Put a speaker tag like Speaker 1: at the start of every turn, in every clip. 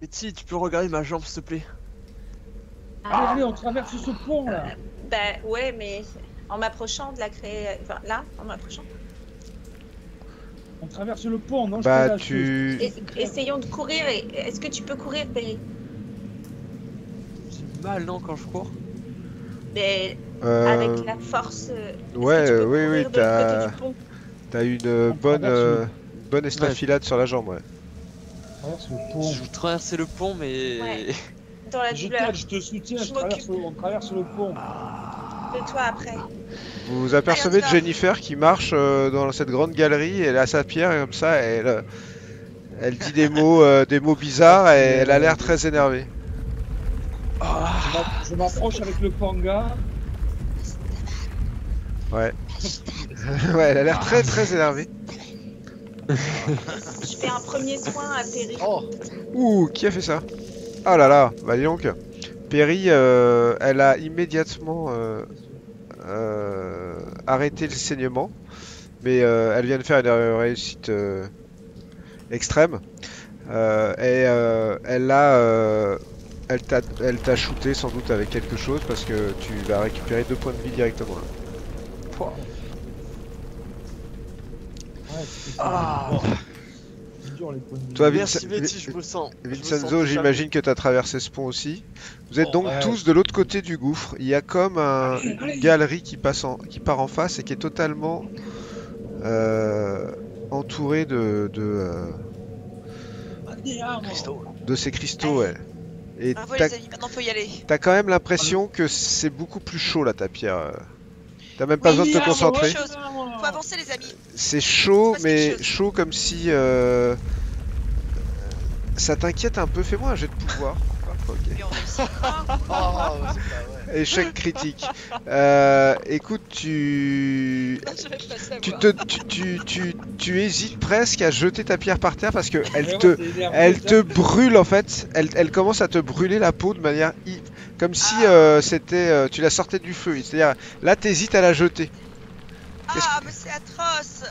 Speaker 1: Betty, tu peux regarder ma jambe, s'il te plaît?
Speaker 2: Allez, allez, on traverse ce pont là.
Speaker 3: Bah ouais, mais en m'approchant de la craie... Enfin, là, en m'approchant.
Speaker 2: On traverse le pont, non?
Speaker 4: Bah,
Speaker 3: Essayons de courir. Est-ce que tu peux courir, Perry?
Speaker 1: J'ai mal, non, quand je cours?
Speaker 3: Mais avec la force...
Speaker 4: Ouais, oui,
Speaker 3: t'as
Speaker 4: une bonne estafilade sur la jambe, ouais.
Speaker 1: Je vous traverser le pont, mais...
Speaker 3: Ouais. Dans la douleur.
Speaker 2: Je te soutiens, on traverse le pont.
Speaker 3: De toi après.
Speaker 4: Vous vous apercevez de Jennifer qui marche dans cette grande galerie, elle a sa pierre et comme ça, elle dit des mots bizarres et elle a l'air très énervée.
Speaker 2: Je m'approche avec le panga.
Speaker 4: Ouais. Ouais, elle a l'air très énervée.
Speaker 3: Je fais un premier soin à Perry.
Speaker 5: Oh.
Speaker 4: Ouh, qui a fait ça? Ah là là, bah dis donc. Perry, elle a immédiatement arrêté le saignement, mais elle vient de faire une réussite extrême. Elle t'a shooté sans doute avec quelque chose parce que tu vas récupérer 2 points de vie directement. Là. Toi,
Speaker 1: merci Betty, je me sens.
Speaker 4: Vincenzo, j'imagine que tu as traversé ce pont aussi. Vous êtes donc tous de l'autre côté du gouffre. Il y a comme une galerie qui part en face et qui est totalement entourée de ces cristaux. Ouais. Et
Speaker 6: bravo les amis, maintenant faut y aller.
Speaker 4: T'as quand même l'impression que c'est beaucoup plus chaud là, ta pierre. T'as même pas besoin de te concentrer.
Speaker 6: Faut avancer les amis.
Speaker 4: C'est chaud, mais chaud comme si ça t'inquiète un peu. Fais-moi un jet de pouvoir. Échec critique. Écoute, tu hésites presque à jeter ta pierre par terre parce que elle te brûle en fait. Elle commence à te brûler la peau de manière comme si c'était tu la sortais du feu. C'est-à-dire là t'hésites à la jeter.
Speaker 6: Ah mais c'est atroce.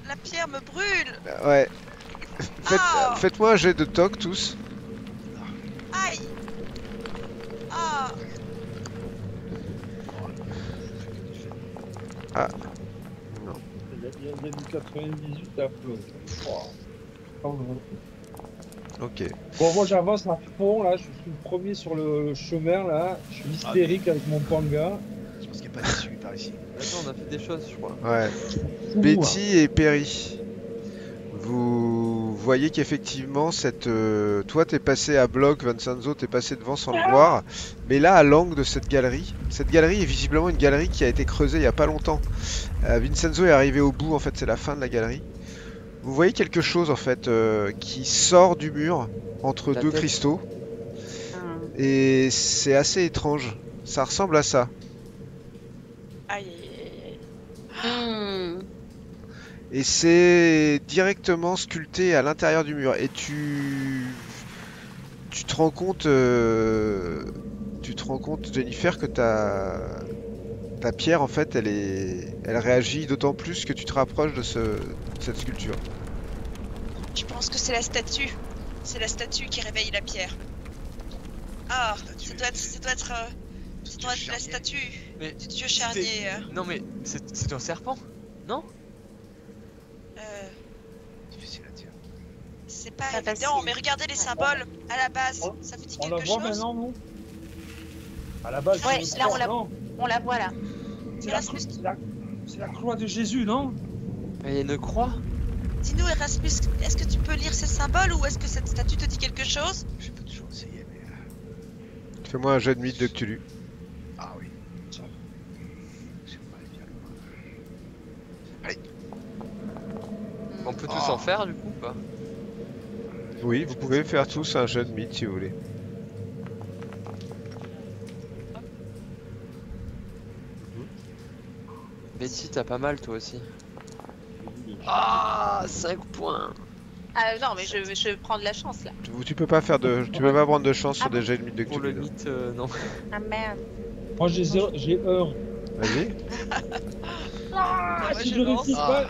Speaker 6: La pierre me brûle.
Speaker 4: Ouais. Faites-moi un jet de toc tous.
Speaker 6: Aïe. Ah.
Speaker 4: Ah. Non.
Speaker 2: Il y a du 98 à feu.
Speaker 4: Ok.
Speaker 2: Bon, moi j'avance à fond là, je suis le premier sur le chemin là. Je suis hystérique avec mon panga.
Speaker 5: Je pense qu'il n'y a pas d'issue par ici.
Speaker 1: Attends, on a fait des choses, je crois.
Speaker 4: Ouais. Betty et Perry. Vous voyez qu'effectivement, toi t'es passé à bloc, Vincenzo t'es passé devant sans le voir, mais là à l'angle de cette galerie est visiblement une galerie qui a été creusée il n'y a pas longtemps. Vincenzo est arrivé au bout, en fait c'est la fin de la galerie. Vous voyez quelque chose en fait qui sort du mur entre deux cristaux, et c'est assez étrange, ça ressemble à ça.
Speaker 6: Aïe aïe aïe.
Speaker 4: Et c'est directement sculpté à l'intérieur du mur. Et tu te rends compte, Jennifer, que ta pierre, en fait, elle réagit d'autant plus que tu te rapproches de cette sculpture.
Speaker 6: Je pense que c'est la statue. C'est la statue qui réveille la pierre. Ah, ça doit être la statue du dieu charnier.
Speaker 1: Non mais c'est un serpent, non?
Speaker 5: Difficile à dire.
Speaker 6: C'est pas évident, mais regardez les symboles à la base, ça vous dit quelque chose?
Speaker 2: On la voit maintenant, non? À la base,
Speaker 3: ouais, là on la voit là.
Speaker 2: C'est la croix de Jésus, non?
Speaker 1: Il y a une croix.
Speaker 6: Dis-nous Erasmus, est-ce que tu peux lire ces symboles ou est-ce que cette statue te dit quelque chose?
Speaker 5: Je peux toujours essayer, mais...
Speaker 4: Fais-moi un jet de mythe de Cthulhu.
Speaker 5: Ah oui. Allez.
Speaker 1: On peut tous en faire du coup ou pas?
Speaker 4: Oui, vous pouvez faire tous un jet de mythe si vous voulez.
Speaker 1: Betty, t'as pas mal toi aussi. Ah, 5 points.
Speaker 3: Non, mais je prends de la chance là.
Speaker 4: Tu peux pas faire tu peux pas prendre de chance sur des jets de mythe de Cthulhu.
Speaker 1: Pour le mythe, non.
Speaker 3: Ah merde.
Speaker 2: Moi j'ai 1.
Speaker 4: Vas-y.
Speaker 2: Si je réussis pas,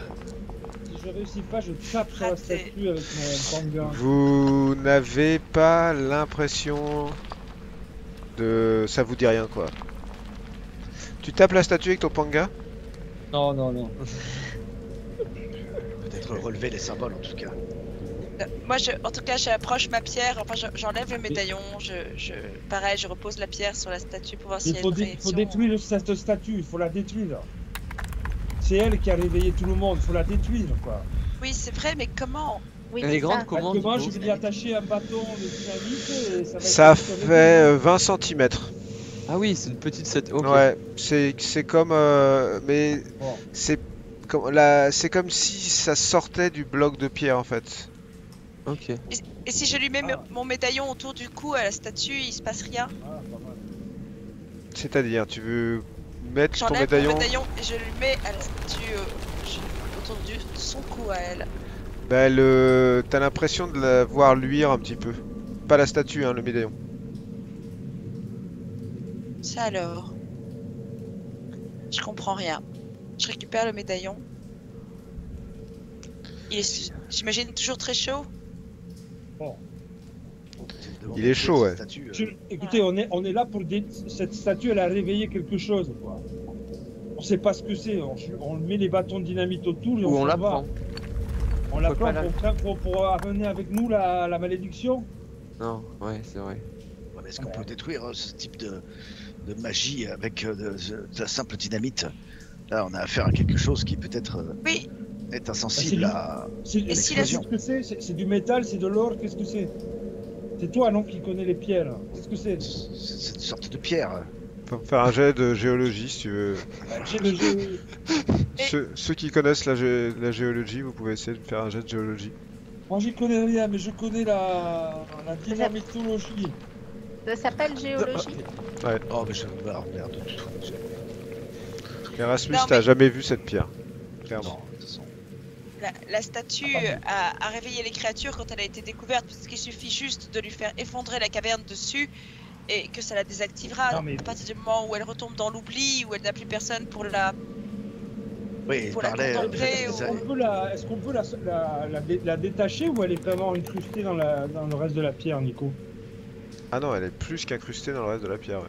Speaker 2: je réussis pas, je tape sur la
Speaker 6: Raté.
Speaker 2: statue avec mon panga.
Speaker 4: Vous n'avez pas l'impression de... Ça vous dit rien quoi. Tu tapes la statue avec ton panga?
Speaker 2: Non, non, non.
Speaker 5: Peut-être relever les symboles en tout cas.
Speaker 6: Moi, en tout cas, j'approche ma pierre, enfin, j'enlève le médaillon, pareil, je repose la pierre sur la statue pour voir s'il y a une
Speaker 2: Il
Speaker 6: réaction.
Speaker 2: faut détruire cette statue, il faut la détruire. C'est elle qui a réveillé tout le monde, il faut la détruire quoi.
Speaker 6: Oui, c'est vrai, mais comment?
Speaker 3: Oui,
Speaker 1: Elle est
Speaker 3: c'est
Speaker 1: grande
Speaker 3: ça.
Speaker 1: comment?
Speaker 2: Moi,
Speaker 1: du
Speaker 2: je
Speaker 1: coup
Speaker 2: vais y attacher un bâton de dynamite et ça va
Speaker 4: Ça
Speaker 2: exploser.
Speaker 4: fait 20 cm.
Speaker 1: Ah oui, c'est une petite set. Ok.
Speaker 4: Ouais, c'est comme... mais
Speaker 2: Bon.
Speaker 4: c'est c'est comme si ça sortait du bloc de pierre en fait.
Speaker 1: Ok.
Speaker 6: Et si je lui mets mon médaillon autour du cou à la statue, il se passe rien?
Speaker 2: Ah, pas mal.
Speaker 4: C'est-à-dire, tu veux mettre ton
Speaker 6: J'enlève
Speaker 4: médaillon...
Speaker 6: mon médaillon et je lui mets à la statue autour de son cou à elle.
Speaker 4: Bah, t'as l'impression de la voir luire un petit peu. Pas la statue, hein, le médaillon.
Speaker 6: Ça alors? Je comprends rien. Je récupère le médaillon. Il est, j'imagine, toujours très chaud?
Speaker 4: Il est chaud, ouais.
Speaker 2: Écoutez, on est là pour cette statue, elle a réveillé quelque chose quoi. On sait pas ce que c'est, on met les bâtons de dynamite autour et
Speaker 1: Ou on
Speaker 2: s'en
Speaker 1: la
Speaker 2: va.
Speaker 1: prend.
Speaker 2: On la
Speaker 1: peut pas
Speaker 2: prend pour amener avec nous la malédiction.
Speaker 1: Non, ouais, c'est vrai.
Speaker 5: Ouais, mais est-ce qu'on peut détruire ce type de magie avec de la simple dynamite? Là, on a affaire à quelque chose qui peut-être
Speaker 6: Oui,
Speaker 5: est insensible à...
Speaker 6: Et si la-
Speaker 2: Qu'est-ce que c'est? C'est du métal, c'est de l'or, qu'est-ce que c'est? C'est toi non qui connais les pierres. Qu'est-ce que c'est?
Speaker 5: C'est une sorte de pierre.
Speaker 4: Faut faire un jet de géologie si tu veux.
Speaker 2: J'ai le jeu.
Speaker 4: Ceux qui connaissent la géologie, vous pouvez essayer de faire un jet de géologie.
Speaker 2: Moi j'y connais rien, mais je connais la dynamitologie.
Speaker 3: Ça s'appelle géologie.
Speaker 5: Oh, mais je vais merde du tout.
Speaker 4: Erasmus,
Speaker 6: Non,
Speaker 4: t'as
Speaker 6: mais-
Speaker 4: jamais vu cette pierre. Clairement.
Speaker 5: Non, de toute façon.
Speaker 6: la statue a réveillé les créatures quand elle a été découverte, puisqu'il suffit juste de lui faire effondrer la caverne dessus et que ça la désactivera.
Speaker 2: Non, mais-
Speaker 6: À partir du moment où elle retombe dans l'oubli, où elle n'a plus personne pour la...
Speaker 5: Oui, il
Speaker 6: Pour la
Speaker 5: parlait...
Speaker 6: contempler
Speaker 2: Est-ce qu'on peut la détacher ou elle est vraiment incrustée dans le reste de la pierre, Nico?
Speaker 4: Ah non, elle est plus qu'incrustée dans le reste de la pierre. Ouais.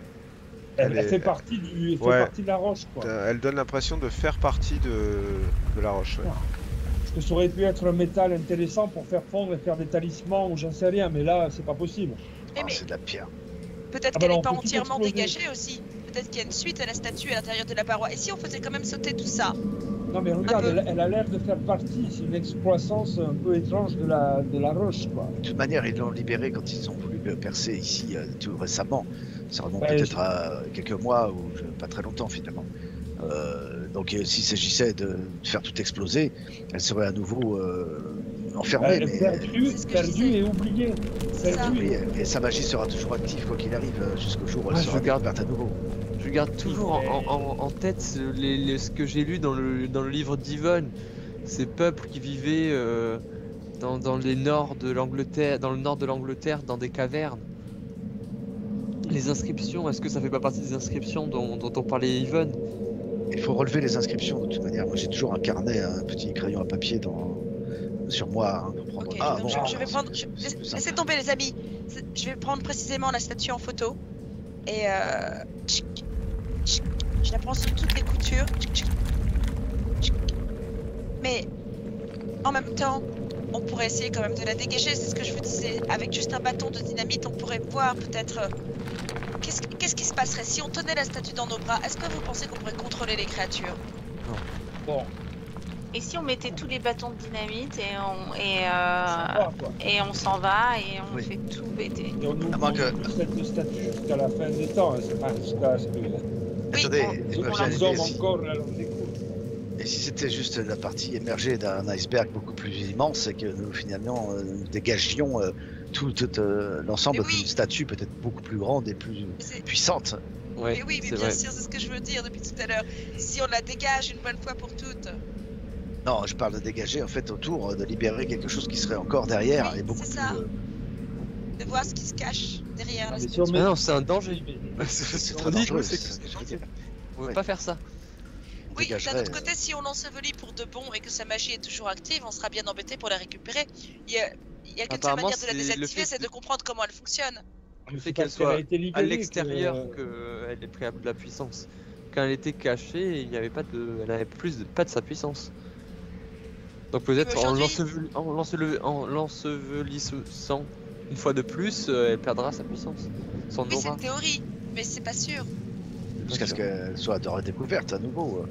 Speaker 2: Elle
Speaker 4: est-
Speaker 2: fait partie elle fait
Speaker 4: Ouais.
Speaker 2: partie de la roche, quoi.
Speaker 4: Elle donne l'impression de faire partie de la roche. Ouais.
Speaker 2: Parce que ça aurait pu être un métal intéressant pour faire fondre et faire des talismans ou j'en sais rien, mais là, c'est pas possible.
Speaker 6: Eh, mais
Speaker 5: c'est de la pierre.
Speaker 6: peut-être
Speaker 2: Ah bah
Speaker 6: qu'elle
Speaker 2: non,
Speaker 6: n'est pas
Speaker 2: on peut tout
Speaker 6: entièrement
Speaker 2: exploser.
Speaker 6: dégagée aussi. Peut-être qu'il y a une suite à la statue à l'intérieur de la paroi. Et si on faisait quand même sauter tout ça?
Speaker 2: Non, mais regarde,
Speaker 6: peu.
Speaker 2: elle a l'air de faire partie. C'est une excroissance un peu étrange de la roche, quoi.
Speaker 5: De toute manière, ils l'ont libéré quand ils ont voulu percer ici tout récemment. Ça remonte
Speaker 2: Ouais,
Speaker 5: peut-être à quelques mois ou pas très longtemps finalement. Donc s'il s'agissait de faire tout exploser, elle serait à nouveau enfermée.
Speaker 2: Elle est perdue,
Speaker 6: C'est ce que je
Speaker 2: perdue
Speaker 6: disais.
Speaker 2: et oubliée.
Speaker 6: C'est ça.
Speaker 2: Perdue.
Speaker 5: Et sa magie sera toujours active quoi qu'il arrive jusqu'au jour où elle
Speaker 1: Ah,
Speaker 5: sera
Speaker 1: je garde-
Speaker 5: découverte à nouveau.
Speaker 1: Je garde toujours en tête ce que j'ai lu dans le livre d'Yvonne. Ces peuples qui vivaient dans les nord de l'Angleterre, dans le nord de l'Angleterre, dans des cavernes. Les inscriptions, est-ce que ça fait pas partie des inscriptions dont on parlait Yvonne?
Speaker 5: Il faut relever les inscriptions de toute manière. Moi j'ai toujours un carnet, un petit crayon à papier sur moi hein, pour prendre.
Speaker 6: Ok,
Speaker 5: Ah
Speaker 6: donc
Speaker 5: bon,
Speaker 6: je vais prendre.
Speaker 5: c'est plus simple.
Speaker 6: Laissez tomber les amis. Je vais prendre précisément la statue en photo et je la prends sur toutes les coutures. Mais en même temps, on pourrait essayer quand même de la dégager. C'est ce que je vous disais. Avec juste un bâton de dynamite, on pourrait voir peut-être. Qu'est-ce qui se passerait si on tenait la statue dans nos bras? Est-ce que vous pensez qu'on pourrait contrôler les créatures?
Speaker 2: Bon,
Speaker 3: Et si on mettait tous les bâtons de dynamite et
Speaker 2: sympa, quoi.
Speaker 3: on s'en va et on
Speaker 5: Oui.
Speaker 3: fait tout péter.
Speaker 2: Et on oublie
Speaker 5: À moins que-
Speaker 2: cette statue jusqu'à la fin des temps. Hein, c'est pas jusqu'à ce que
Speaker 6: Oui,
Speaker 5: Attendez,
Speaker 2: on
Speaker 5: imaginez
Speaker 2: les hommes
Speaker 5: si-
Speaker 2: encore là, on découvre.
Speaker 5: et si c'était juste la partie émergée d'un iceberg beaucoup plus immense et que nous finalement nous dégagions tout l'ensemble
Speaker 6: Mais oui.
Speaker 5: d'une statue peut-être beaucoup plus grande et plus
Speaker 6: C'est-
Speaker 5: puissante.
Speaker 1: Ouais,
Speaker 6: Mais oui, mais
Speaker 1: c'est
Speaker 6: bien
Speaker 1: vrai.
Speaker 6: sûr, c'est ce que je veux dire depuis tout à l'heure. Si on la dégage une bonne fois pour toutes.
Speaker 5: Non, je parle de dégager en fait autour, de libérer quelque chose qui serait encore derrière
Speaker 6: Oui,
Speaker 5: et beaucoup
Speaker 6: c'est
Speaker 5: plus.
Speaker 6: ça. De voir ce qui se cache derrière la
Speaker 2: Mais si
Speaker 6: statue.
Speaker 2: on met-
Speaker 1: Ah non, c'est un danger.
Speaker 5: C'est
Speaker 1: On
Speaker 5: très
Speaker 1: dit,
Speaker 5: dangereux.
Speaker 1: c'est
Speaker 5: c'est ce que je veux dire.
Speaker 1: On veut
Speaker 5: Ouais.
Speaker 1: pas faire ça.
Speaker 6: Oui, d'un
Speaker 5: dégagerait.
Speaker 6: autre côté, si on l'ensevelit pour de bon et que sa magie est toujours active, on sera bien embêté pour la récupérer. Il y a qu'une seule
Speaker 1: Apparemment,
Speaker 6: manière de la
Speaker 1: c'est le
Speaker 6: désactiver,
Speaker 1: fait
Speaker 6: c'est de comprendre comment elle fonctionne.
Speaker 1: Le fait
Speaker 2: C'est
Speaker 1: qu'elle
Speaker 2: parce qu'elle a
Speaker 1: soit
Speaker 2: été
Speaker 1: à
Speaker 2: libérée
Speaker 1: l'extérieur
Speaker 2: que-
Speaker 1: qu'elle ait pris de la puissance. Quand elle était cachée, il n'y avait pas de, elle avait pas de sa puissance. Donc peut-être
Speaker 6: Mais aujourd'hui-
Speaker 1: en l'ensevelissant une fois de plus, elle perdra sa puissance. Son
Speaker 6: Oui, c'est
Speaker 1: aura.
Speaker 6: une théorie, mais c'est pas sûr.
Speaker 5: Jusqu'à ce qu'elle soit redécouverte à nouveau.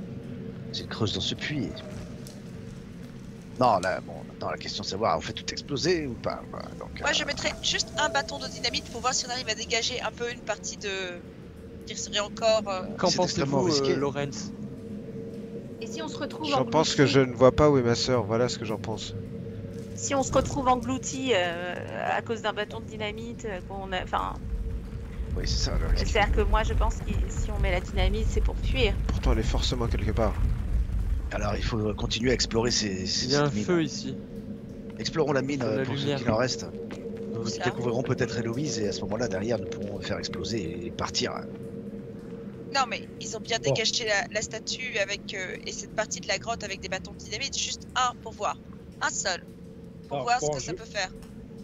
Speaker 5: C'est creuse dans ce puits. Non, là, bon, maintenant la question c'est de savoir, on fait tout exploser ou pas. Voilà, donc,
Speaker 6: Moi, je mettrais juste un bâton de dynamite pour voir si on arrive à dégager un peu une partie de... Il serait encore...
Speaker 1: Qu'en
Speaker 5: c'est extrêmement
Speaker 1: pensez-vous,
Speaker 5: risqué.
Speaker 1: Lorenz?
Speaker 7: Et si on se retrouve
Speaker 4: J'en pense que je ne vois pas où est ma sœur, voilà ce que j'en pense.
Speaker 7: Si on se retrouve englouti à cause d'un bâton de dynamite, enfin,
Speaker 5: oui, c'est ça le risque.
Speaker 7: c'est-à-dire que moi je pense que si on met la dynamite, c'est pour fuir.
Speaker 4: Pourtant elle est forcément quelque part.
Speaker 5: Alors il faut continuer à explorer
Speaker 1: Il y a un
Speaker 5: cette mine.
Speaker 1: feu ici.
Speaker 5: Explorons la mine
Speaker 1: La
Speaker 5: pour ce
Speaker 1: lumière.
Speaker 5: qu'il en reste. Nous
Speaker 6: Ça.
Speaker 5: découvrirons peut-être Héloïse et à ce moment-là, derrière, nous pourrons faire exploser et partir.
Speaker 6: Non, mais ils ont bien dégagé la statue avec et cette partie de la grotte avec des bâtons de dynamite. Juste un pour voir. Un seul. Pour
Speaker 2: Alors,
Speaker 6: voir ce
Speaker 2: bon,
Speaker 6: que ça peut faire.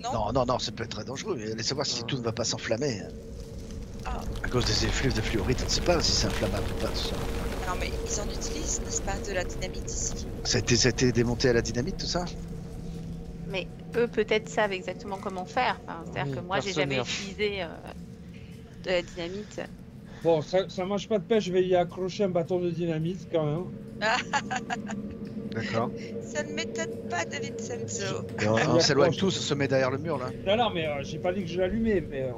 Speaker 6: Non,
Speaker 5: Non, non, non, ça peut être très dangereux. Mais laissez voir si
Speaker 1: Ah.
Speaker 5: tout ne va pas s'enflammer.
Speaker 6: Ah.
Speaker 5: À cause des effluves de fluorite, on ne sait pas si c'est inflammable ou pas. Tout ça.
Speaker 6: Non, mais ils en utilisent, n'est-ce pas, de la dynamite ici.
Speaker 5: Ça a été démonté à la dynamite, tout ça?
Speaker 7: Mais eux peut-être savent exactement comment faire. Enfin, c'est-à-dire
Speaker 1: Oui,
Speaker 7: que moi j'ai jamais
Speaker 1: mercenaires.
Speaker 7: utilisé de la dynamite.
Speaker 2: Bon, ça mange pas de pêche, je vais y accrocher un bâton de dynamite quand même.
Speaker 4: D'accord.
Speaker 6: Ça ne m'étonne pas, David Senzo.
Speaker 5: Et on
Speaker 2: Ah,
Speaker 5: s'éloigne
Speaker 2: d'accord.
Speaker 5: tous, on se met derrière le mur là.
Speaker 2: Non, non, mais j'ai pas dit que je l'allumais. Mais,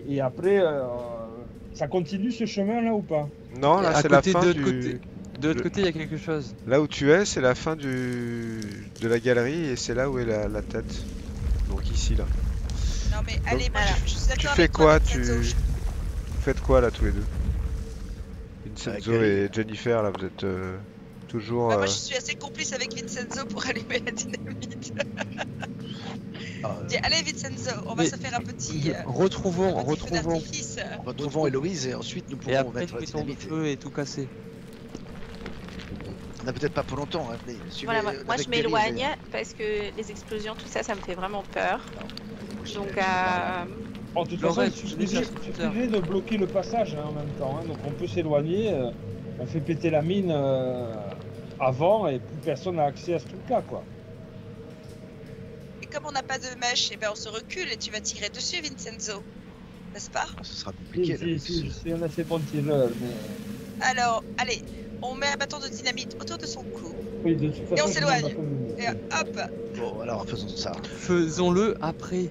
Speaker 2: et après, ça continue ce chemin là ou pas?
Speaker 4: Non, là
Speaker 1: À
Speaker 4: c'est la
Speaker 1: côté,
Speaker 4: fin
Speaker 1: de l'autre
Speaker 4: du...
Speaker 1: côté. De l'autre côté, il y a quelque chose.
Speaker 4: Là où tu es, c'est la fin de la galerie et c'est là où est la tête. Donc ici là.
Speaker 6: Non, mais allez, moi
Speaker 7: voilà.
Speaker 6: je suis d'accord
Speaker 4: Tu fais
Speaker 6: avec toi,
Speaker 4: quoi
Speaker 6: David Senzo.
Speaker 4: Vous faites quoi là tous les deux? Vincenzo
Speaker 5: Avec
Speaker 4: et Jennifer là, vous êtes toujours...
Speaker 6: Bah, moi je suis assez complice avec Vincenzo pour allumer la dynamite.
Speaker 5: Ah,
Speaker 6: Dis, allez Vincenzo, on va
Speaker 1: Mais-
Speaker 6: se faire un petit,
Speaker 1: Retrouvons,
Speaker 6: un petit feu
Speaker 1: retrouvons.
Speaker 6: d'artifice.
Speaker 5: retrouvons Héloïse et ensuite nous
Speaker 1: Et
Speaker 5: pourrons
Speaker 1: après,
Speaker 5: mettre la
Speaker 1: mettons le
Speaker 5: dynamite.
Speaker 1: feu et tout casser.
Speaker 5: On n'a peut-être pas pour longtemps. Hein, mais suivez
Speaker 7: Voilà, moi
Speaker 5: avec
Speaker 7: je
Speaker 5: Perry,
Speaker 7: m'éloigne parce que les explosions, tout ça, ça me fait vraiment peur. Donc
Speaker 2: En toute
Speaker 1: Laurent,
Speaker 2: façon,
Speaker 1: tu
Speaker 2: il
Speaker 1: nous
Speaker 2: suffirait
Speaker 1: cherches
Speaker 2: il
Speaker 1: plus tard.
Speaker 2: suffirait de bloquer le passage hein, en même temps. Hein. Donc on peut s'éloigner, on fait péter la mine avant et plus personne n'a accès à ce truc-là, quoi.
Speaker 6: Et comme on n'a pas de mèche, eh ben on se recule et tu vas tirer dessus Vincenzo. N'est-ce pas?
Speaker 5: Ce sera
Speaker 2: Si,
Speaker 5: compliqué. là,
Speaker 2: si, on a fait bon tireur, mais...
Speaker 6: Alors, allez, on met un bâton de dynamite autour de son cou.
Speaker 2: Oui, de toute façon,
Speaker 6: on
Speaker 2: je
Speaker 6: s'éloigne.
Speaker 2: m'en bats pas
Speaker 6: Et
Speaker 2: de-
Speaker 6: hop,
Speaker 5: Bon, alors faisons ça.
Speaker 1: Faisons-le après.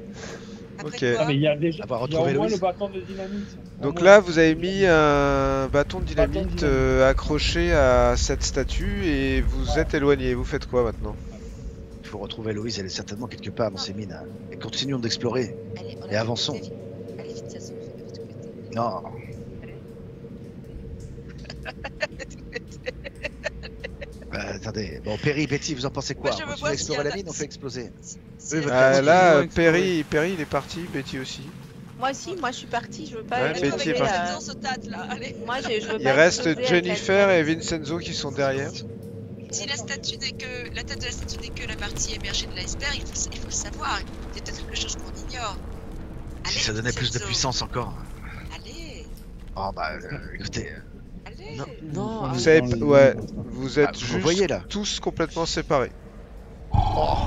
Speaker 6: après
Speaker 4: Ok.
Speaker 6: quoi
Speaker 2: Ah, mais il y a déjà
Speaker 5: Avoir
Speaker 2: il y a
Speaker 5: retrouvé
Speaker 2: au moins
Speaker 5: Héloïse.
Speaker 2: le bâton de dynamite. Au
Speaker 4: Donc
Speaker 2: moins.
Speaker 4: là, vous avez mis un bâton de
Speaker 2: Bâton de
Speaker 4: dynamite
Speaker 2: dynamite.
Speaker 4: accroché à cette statue et vous êtes éloigné. Vous faites quoi maintenant?
Speaker 5: Il faut retrouver Héloïse, elle est certainement quelque part dans ces mines. Hein. Et continuons d'explorer.
Speaker 6: Allez, on
Speaker 5: Et
Speaker 6: a
Speaker 5: avançons.
Speaker 6: fait péter. Allez, Vincenzo, fais vite péter.
Speaker 5: Non, attendez. Bon, Perry, Betty, vous en pensez quoi?
Speaker 6: Moi, je
Speaker 5: On
Speaker 6: me
Speaker 5: continue
Speaker 6: vois
Speaker 5: à explorer
Speaker 6: s'il y a
Speaker 5: la
Speaker 6: un-
Speaker 5: mine, on fait exploser.
Speaker 6: Si
Speaker 5: Oui,
Speaker 6: la
Speaker 5: votre
Speaker 4: Ah,
Speaker 6: statue-
Speaker 4: là,
Speaker 1: Continuons à
Speaker 4: Perry, il est parti, Betty aussi.
Speaker 7: moi aussi, moi je suis partie, je veux pas.
Speaker 4: Ouais,
Speaker 7: être
Speaker 6: Allez,
Speaker 4: Betty
Speaker 6: avec
Speaker 4: est
Speaker 7: retrouvée,
Speaker 4: partie.
Speaker 6: Vincenzo se tâte là, allez.
Speaker 7: Moi je veux
Speaker 4: Il
Speaker 7: pas
Speaker 4: reste
Speaker 7: exploser avec la
Speaker 4: Jennifer et
Speaker 7: dynamite.
Speaker 4: Vincenzo qui sont derrière.
Speaker 6: Si la statue n'est que la tête de la statue n'est que la partie émergée de l'iceberg, il faut le savoir. Il y a peut-être quelque chose qu'on ignore. Allez,
Speaker 5: Si ça donnait plus de
Speaker 6: Vincenzo.
Speaker 5: puissance encore.
Speaker 6: Allez,
Speaker 5: Oh bah, écoutez,
Speaker 6: allez.
Speaker 1: Non, non,
Speaker 4: Vous
Speaker 1: ah,
Speaker 4: savez,
Speaker 2: dans les-
Speaker 4: ouais, vous êtes
Speaker 5: vous
Speaker 4: juste
Speaker 5: voyez là.
Speaker 4: tous complètement séparés.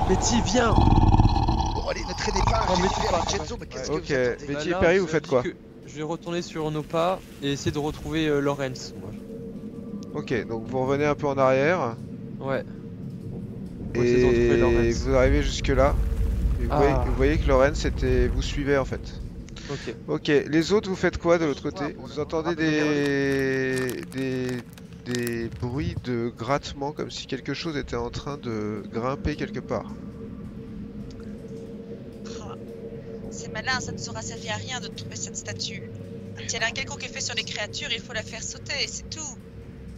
Speaker 1: Betty, viens.
Speaker 5: Bon, allez, ne traînez pas,
Speaker 1: Non, mais
Speaker 5: Jennifer
Speaker 1: tu pars,
Speaker 5: et Vincenzo, mais qu'est-ce que
Speaker 4: Ok,
Speaker 5: vous attendez?
Speaker 4: Betty
Speaker 1: Bah
Speaker 4: et
Speaker 1: là,
Speaker 4: Perry,
Speaker 1: je
Speaker 4: vous faites
Speaker 1: dis
Speaker 4: quoi?
Speaker 1: que Je vais retourner sur nos pas et essayer de retrouver Lorenz. moi.
Speaker 4: Ok, donc vous revenez un peu en arrière
Speaker 1: Ouais. On va essayer de retrouver
Speaker 4: et
Speaker 1: Lorenz.
Speaker 4: vous arrivez jusque là. Et
Speaker 1: Ah.
Speaker 4: vous voyez que Lorenz vous suivait en fait.
Speaker 1: Ok.
Speaker 4: Ok, les autres vous faites quoi de l'autre côté?
Speaker 5: Ouais,
Speaker 4: Vous entendez des bruits de grattement comme si quelque chose était en train de grimper quelque part.
Speaker 6: Ah, c'est malin, ça ne saura servir à rien de trouver cette statue. Si elle a un quelconque effet sur les créatures, il faut la faire sauter, c'est tout.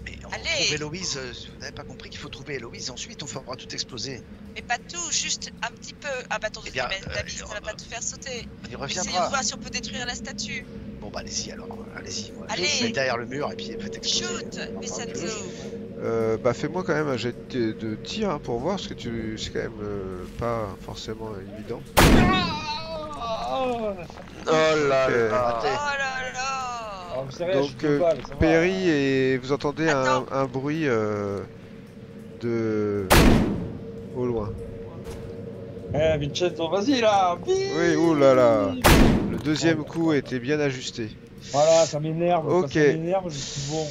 Speaker 5: Mais on
Speaker 6: Allez.
Speaker 5: trouve Héloïse, vous n'avez pas compris qu'il faut trouver Héloïse, ensuite on fera tout exploser.
Speaker 6: Mais pas tout, juste un petit peu. Un bâton de
Speaker 5: Eh bien,
Speaker 6: dynamite, ça
Speaker 5: on
Speaker 6: va
Speaker 5: va-
Speaker 6: pas tout faire sauter.
Speaker 5: On y
Speaker 6: Essayons de
Speaker 5: reviendra.
Speaker 6: voir si on peut détruire la statue.
Speaker 5: Bon bah allez-y alors, allez-y.
Speaker 6: Allez.
Speaker 5: Vous êtes derrière le mur et puis faites exploser.
Speaker 6: Shoot,
Speaker 5: On parle plus.
Speaker 6: Vincenzo.
Speaker 4: Bah fais-moi quand même un jet de tir hein, pour voir, parce que c'est quand même pas forcément évident.
Speaker 1: Oh là
Speaker 4: Ok.
Speaker 1: là.
Speaker 6: Oh là là.
Speaker 2: Alors, c'est rien,
Speaker 4: Donc
Speaker 2: je peux pas, ça va.
Speaker 4: Perry et vous entendez
Speaker 6: Attends.
Speaker 4: un bruit de au loin.
Speaker 2: Eh, Vincenzo, vas-y là.
Speaker 4: Oui, ouh là là. Le deuxième coup était bien ajusté.
Speaker 2: Voilà, ça m'énerve. Quand
Speaker 4: Ok.
Speaker 2: ça m'énerve, je suis bon.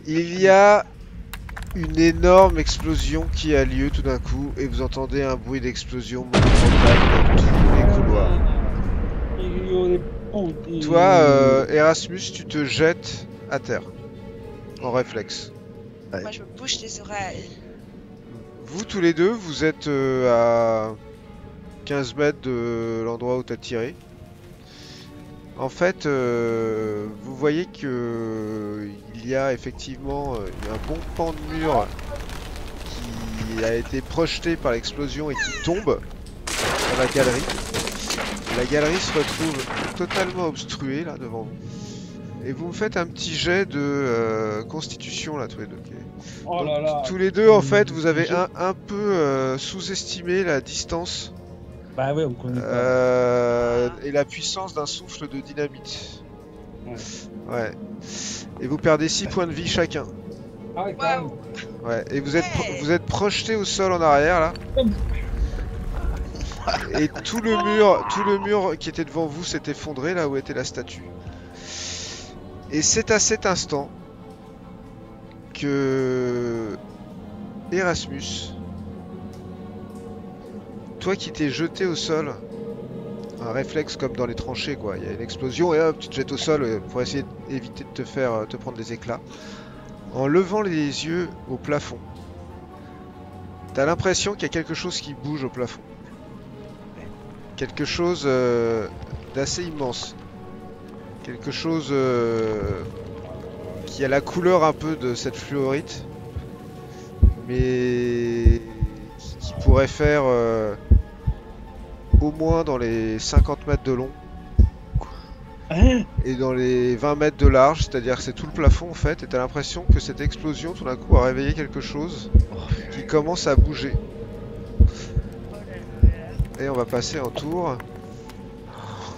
Speaker 4: Il y a une énorme explosion qui a lieu tout d'un coup et vous entendez un bruit d'explosion monumentale dans tous les couloirs. Toi, Erasmus, tu te jettes à terre en réflexe.
Speaker 6: Moi, je me bouche les oreilles.
Speaker 4: Vous tous les deux, vous êtes à 15 mètres de l'endroit où tu as tiré. En fait, vous voyez que il y a effectivement un bon pan de mur qui a été projeté par l'explosion et qui tombe dans la galerie. La galerie se retrouve totalement obstruée là devant vous. Et vous me faites un petit jet de constitution là tous les deux. Ok.
Speaker 2: Oh là là.
Speaker 4: Tous les deux en fait, vous avez un peu sous-estimé la distance
Speaker 2: Bah ouais, on connaît pas.
Speaker 4: et la puissance d'un souffle de dynamite.
Speaker 2: Ouais.
Speaker 4: Ouais. Et vous perdez 6 points de vie chacun.
Speaker 2: Ah ouais, quand même.
Speaker 6: Waouh.
Speaker 4: Ouais. Et
Speaker 6: Ouais.
Speaker 4: vous êtes projeté au sol en arrière là. Et tout le mur qui était devant vous s'est effondré là où était la statue. Et c'est à cet instant que Erasmus, toi qui t'es jeté au sol, un réflexe comme dans les tranchées quoi, il y a une explosion et hop tu te jettes au sol pour essayer d'éviter de te prendre des éclats. En levant les yeux au plafond, t'as l'impression qu'il y a quelque chose qui bouge au plafond. Quelque chose d'assez immense. Quelque chose qui a la couleur un peu de cette fluorite, mais qui pourrait faire au moins dans les 50 mètres de long
Speaker 2: Hein?
Speaker 4: et dans les 20 mètres de large, c'est-à-dire que c'est tout le plafond en fait, et t'as l'impression que cette explosion tout d'un coup a réveillé quelque chose qui commence à bouger. Et on va passer en tour.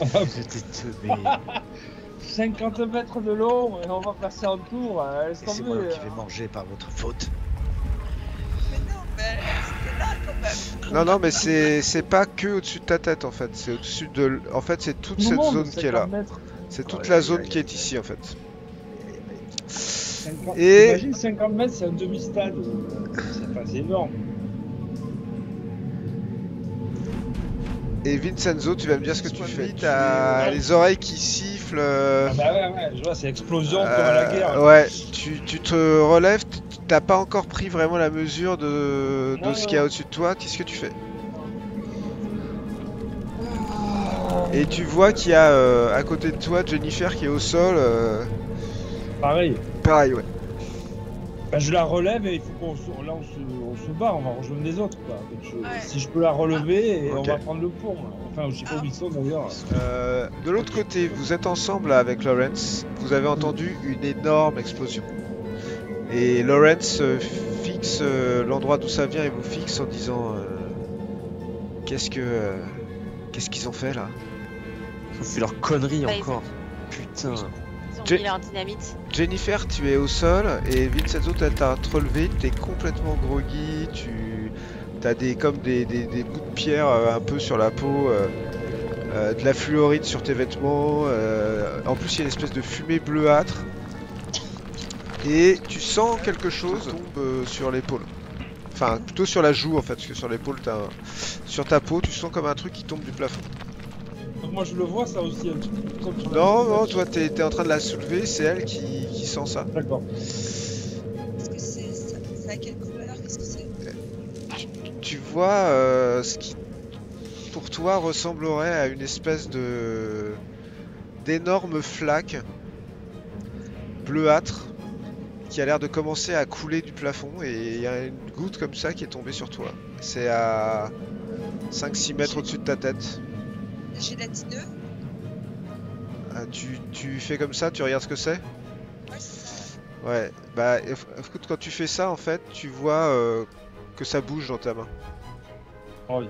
Speaker 1: J'étais teubé.
Speaker 2: 50 mètres de long et on va passer en tour. Laisse
Speaker 5: Et c'est
Speaker 2: tomber.
Speaker 5: moi qui vais manger par votre faute.
Speaker 6: Mais non, mais c'était là quand même.
Speaker 4: Non, non, mais c'est pas que au-dessus de ta tête en fait. C'est au-dessus de. En fait, c'est toute
Speaker 2: Tout le
Speaker 4: cette
Speaker 2: monde,
Speaker 4: zone qui est là.
Speaker 2: 50 mètres.
Speaker 4: C'est toute
Speaker 5: Ouais,
Speaker 4: la
Speaker 5: ouais,
Speaker 4: zone
Speaker 5: ouais,
Speaker 4: qui est ici en fait.
Speaker 2: 50...
Speaker 4: Et-
Speaker 2: Imagine 50 mètres, c'est un demi-stade. C'est énorme.
Speaker 4: Et Vincenzo, tu vas me dire ce que tu fais. T'as les oreilles qui sifflent.
Speaker 2: Ah bah ouais, je vois, c'est explosion comme à la guerre.
Speaker 4: Ouais, tu te relèves. T'as pas encore pris vraiment la mesure de
Speaker 2: Non,
Speaker 4: ce qu'il y a
Speaker 2: non.
Speaker 4: au-dessus de toi. Qu'est-ce que tu fais? Et tu vois qu'il y a à côté de toi Jennifer qui est au sol.
Speaker 2: Pareil.
Speaker 4: Pareil, ouais.
Speaker 2: Bah, je la relève et il faut qu'on se... Là, on se bat, on va rejoindre les autres. Quoi. Donc,
Speaker 6: Ouais.
Speaker 2: Si je peux la relever, et
Speaker 4: Ok.
Speaker 2: on va prendre le pont. Là. Enfin, je sais pas où ils sont d'ailleurs.
Speaker 4: De l'autre côté, vous êtes ensemble avec Lawrence. Vous avez entendu une énorme explosion. Et Lawrence fixe l'endroit d'où ça vient et vous fixe en disant qu'est-ce qu'ils ont fait là?
Speaker 1: Ils ont fait leur connerie
Speaker 7: Bah,
Speaker 1: encore. Putain.
Speaker 7: Ils ont
Speaker 4: J'ai-
Speaker 7: mis leur dynamite.
Speaker 4: Jennifer, tu es au sol et Vincenzo, t'as à te relever, t'es complètement groggy, t'as comme des bouts de pierre un peu sur la peau, de la fluorite sur tes vêtements, en plus il y a une espèce de fumée bleuâtre et tu sens quelque chose tombe sur l'épaule. Enfin, plutôt sur la joue en fait, parce que sur l'épaule, sur ta peau, tu sens comme un truc qui tombe du plafond.
Speaker 2: Donc moi je le vois ça aussi. Un petit peu comme sur la-
Speaker 4: Non, non, toi t'es en train de la soulever, c'est elle qui sent ça.
Speaker 2: D'accord.
Speaker 6: Qu'est-ce que c'est ça? Ça a quelle couleur? Qu'est-ce que c'est?
Speaker 4: Tu vois ce qui pour toi ressemblerait à une espèce d'énorme flaque bleuâtre qui a l'air de commencer à couler du plafond et il y a une goutte comme ça qui est tombée sur toi. C'est à 5-6 mètres au-dessus de ta tête.
Speaker 6: Gélatineux?
Speaker 4: Tu fais comme ça, tu regardes ce que c'est?
Speaker 6: Ouais, c'est ça.
Speaker 4: Ouais, bah écoute, quand tu fais ça, en fait, tu vois que ça bouge dans ta main.
Speaker 2: Oh, oui.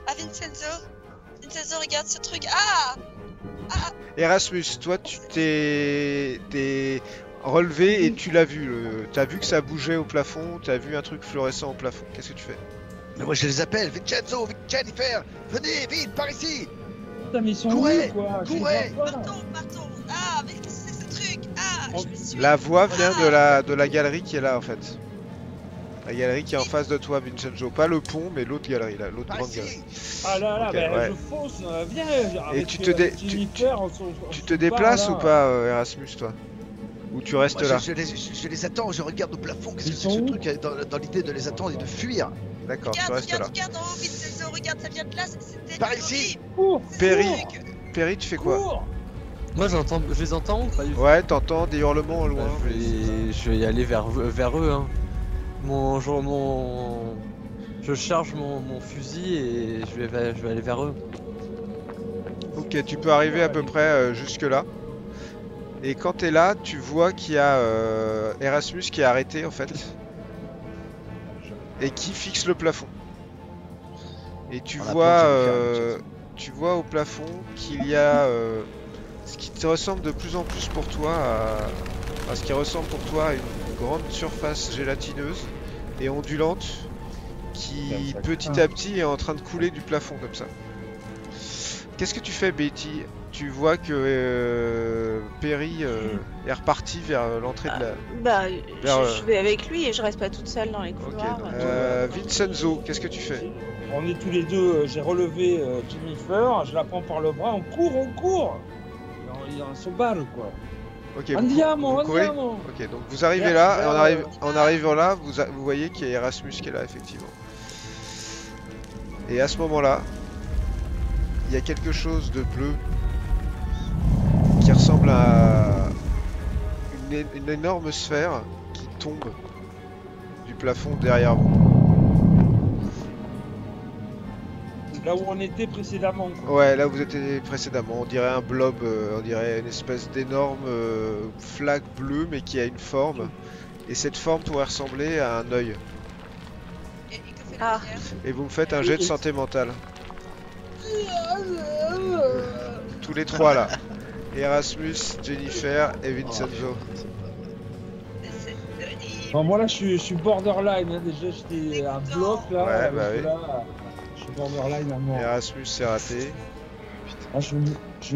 Speaker 6: Ah, Vincenzo. Vincenzo, regarde ce truc. Ah,
Speaker 4: Erasmus, toi, tu t'es relevé et tu l'as vu. T'as vu que ça bougeait au plafond, t'as vu un truc fluorescent au plafond. Qu'est-ce que tu fais?
Speaker 5: Mais moi je les appelle, Vincenzo, Jennifer, venez vite par ici.
Speaker 2: Putain, mais ils sont
Speaker 5: Courez,
Speaker 2: où, quoi? Je les
Speaker 5: courez.
Speaker 2: vois pas.
Speaker 6: partons. Ah, mais qu'est-ce que c'est ce truc? Ah, je me suis.
Speaker 4: La voix vient de la galerie qui est là, en fait. La galerie qui est en face de toi, Vincenzo. Pas le pont, mais l'autre galerie, là, l'autre
Speaker 5: Par
Speaker 4: grande
Speaker 5: ici.
Speaker 4: galerie.
Speaker 2: Ah là,
Speaker 4: Ok,
Speaker 2: ben,
Speaker 4: ouais.
Speaker 2: je fonce, viens.
Speaker 4: Et tu te déplaces ou pas, Erasmus, toi? Ou tu restes
Speaker 5: Moi,
Speaker 4: là?
Speaker 5: je les attends, je regarde au plafond. Qu'est-ce
Speaker 2: Ils
Speaker 5: que c'est
Speaker 2: sont
Speaker 5: ce
Speaker 2: où
Speaker 5: truc dans l'idée de les attendre et de fuir?
Speaker 4: D'accord, tu restes là.
Speaker 6: Regarde en haut, Vincenzo, regarde, ça vient de là, c'était
Speaker 5: Par ici.
Speaker 2: Cours,
Speaker 4: Perry,
Speaker 2: cours,
Speaker 4: Perry, tu fais quoi?
Speaker 2: cours.
Speaker 1: Moi je les entends ou pas du tout?
Speaker 4: Ouais, t'entends des hurlements au loin.
Speaker 1: Bah, je vais y aller vers eux. Hein. Je charge mon fusil et je vais aller vers eux.
Speaker 4: Ok, tu peux arriver à peu près jusque là. Et quand t'es là, tu vois qu'il y a Erasmus qui est arrêté en fait. Et qui fixe le plafond. Et tu
Speaker 5: On a
Speaker 4: vois,
Speaker 5: pas obligé de faire
Speaker 4: tu vois au plafond qu'il y a ce qui te ressemble de plus en plus pour toi à ce qui ressemble pour toi à une grande surface gélatineuse et ondulante qui
Speaker 2: Ça
Speaker 4: petit
Speaker 2: craint.
Speaker 4: à petit est en train de couler du plafond comme ça. Qu'est-ce que tu fais, Betty? Tu vois que Perry est reparti vers l'entrée de la...
Speaker 7: Bah,
Speaker 4: Vers,
Speaker 7: je vais avec lui et je reste pas toute seule dans les
Speaker 4: Ok,
Speaker 7: couloirs.
Speaker 4: donc, Vincenzo, qu'est-ce que tu fais?
Speaker 2: On est tous les deux, j'ai relevé Jennifer, je la prends par le bras, on court. On se barre, quoi.
Speaker 4: Ok, vous
Speaker 2: Andiamo,
Speaker 4: courez.
Speaker 2: andiamo.
Speaker 4: Ok, donc vous arrivez là, et en arrivant là, vous voyez qu'il y a Erasmus qui est là, effectivement. Et à ce moment-là, il y a quelque chose de bleu qui ressemble à une énorme sphère qui tombe du plafond derrière vous.
Speaker 2: Là où on était précédemment, quoi.
Speaker 4: Ouais, là où vous étiez précédemment, on dirait un blob, on dirait une espèce d'énorme flaque bleue mais qui a une forme. Et cette forme pourrait ressembler à un œil.
Speaker 6: Et que fait
Speaker 7: Ah.
Speaker 6: la lumière?
Speaker 4: Et vous me faites un jet de santé mentale. Tous les trois là. Erasmus, Jennifer et Vincenzo.
Speaker 6: C'est terrible.
Speaker 2: Bon, moi là je suis borderline, hein. Déjà j'étais à bloc là,
Speaker 4: Ouais, bah oui.
Speaker 2: là, je suis borderline à mort.
Speaker 4: Erasmus c'est raté.
Speaker 2: Ah, je vais me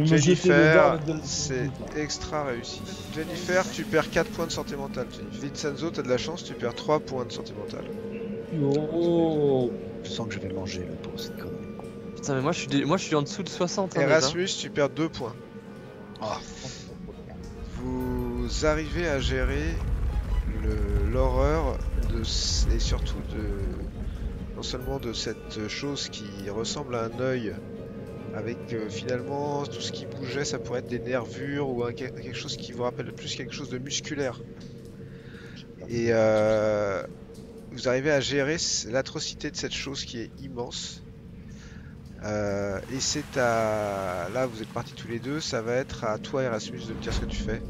Speaker 2: jeter
Speaker 4: Jennifer,
Speaker 2: dedans.
Speaker 4: c'est extra réussi. Jennifer, tu perds 4 points de santé mentale. Vincenzo, t'as de la chance, tu perds 3 points de santé mentale.
Speaker 2: Oh.
Speaker 5: Je sens que je vais manger là pour cette connerie.
Speaker 1: Putain, mais moi je suis en dessous de 60. Hein,
Speaker 4: Erasmus, tu perds 2 points.
Speaker 5: Ah.
Speaker 4: Vous arrivez à gérer l'horreur et surtout non seulement de cette chose qui ressemble à un œil avec finalement tout ce qui bougeait, ça pourrait être des nervures ou quelque chose qui vous rappelle plus quelque chose de musculaire. Et vous arrivez à gérer l'atrocité de cette chose qui est immense. Et c'est à... Là vous êtes partis tous les deux, ça va être à toi Erasmus de me dire ce que tu fais.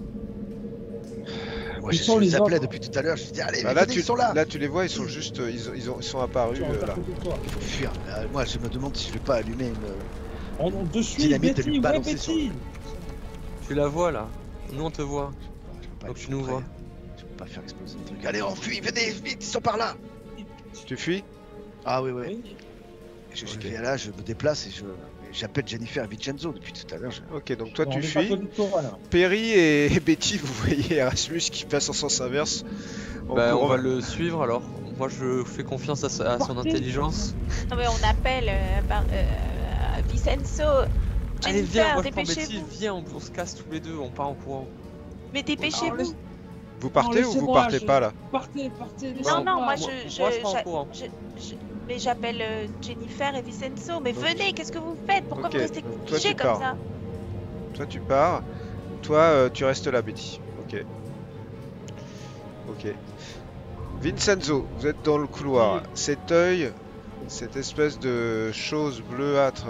Speaker 5: Moi,
Speaker 2: Ils
Speaker 5: je
Speaker 2: sont
Speaker 5: les
Speaker 2: les
Speaker 5: appelais
Speaker 2: autres.
Speaker 5: depuis tout à l'heure. Je dis allez,
Speaker 4: Bah,
Speaker 5: venez,
Speaker 4: là,
Speaker 5: ils sont là.
Speaker 4: là tu les vois, ils sont juste, ils sont apparus
Speaker 2: Tu es
Speaker 4: là.
Speaker 2: à côté de toi.
Speaker 5: Il faut fuir. Moi, je me demande si je vais pas allumer une.
Speaker 2: On de suite,
Speaker 5: Dynamite et lui
Speaker 2: Betty, ouais,
Speaker 5: balancer sur
Speaker 2: Betty.
Speaker 1: Tu la vois là. Nous on te voit.
Speaker 5: Je peux pas
Speaker 1: Donc
Speaker 5: être
Speaker 1: tu nous
Speaker 5: prêt.
Speaker 1: vois.
Speaker 5: Je peux pas faire exploser le truc. Allez, on fuit, venez, vite, ils sont par là.
Speaker 4: Tu fuis?
Speaker 5: Ah oui.
Speaker 2: Oui.
Speaker 5: Je
Speaker 4: Ok.
Speaker 5: viens là, je me déplace et j'appelle Jennifer et Vincenzo depuis tout à l'heure.
Speaker 4: Ok, donc toi
Speaker 2: Non,
Speaker 4: tu
Speaker 2: on est pas à
Speaker 4: fuis.
Speaker 2: côté de toi, là.
Speaker 4: Perry et Betty, vous voyez Erasmus qui passe en sens inverse. En
Speaker 1: Bah on
Speaker 4: courant.
Speaker 1: va le suivre alors. Moi je fais confiance à son
Speaker 2: Partez.
Speaker 1: intelligence.
Speaker 7: Non mais on appelle Vincenzo.
Speaker 1: Allez viens,
Speaker 7: Jennifer,
Speaker 1: moi je prends Betty,
Speaker 7: dépêchez-vous.
Speaker 1: viens, on se casse tous les deux, on part en courant.
Speaker 7: Mais dépêchez-vous.
Speaker 4: Vous partez
Speaker 2: Non,
Speaker 4: ou vous
Speaker 2: laissez-moi,
Speaker 4: partez pas là?
Speaker 2: Partez,
Speaker 7: Non, non, moi
Speaker 1: moi,
Speaker 7: je
Speaker 1: moi, je pars en courant.
Speaker 7: mais j'appelle Jennifer et Vincenzo. Mais
Speaker 4: Donc-
Speaker 7: venez, qu'est-ce que vous faites? Pourquoi
Speaker 4: Ok,
Speaker 7: vous restez
Speaker 4: donc toi,
Speaker 7: figés
Speaker 4: tu
Speaker 7: comme
Speaker 4: pars.
Speaker 7: ça?
Speaker 4: Toi tu pars. Toi tu restes là Betty. Ok. Ok. Vincenzo, vous êtes dans le couloir. Cet œil, cette espèce de chose bleuâtre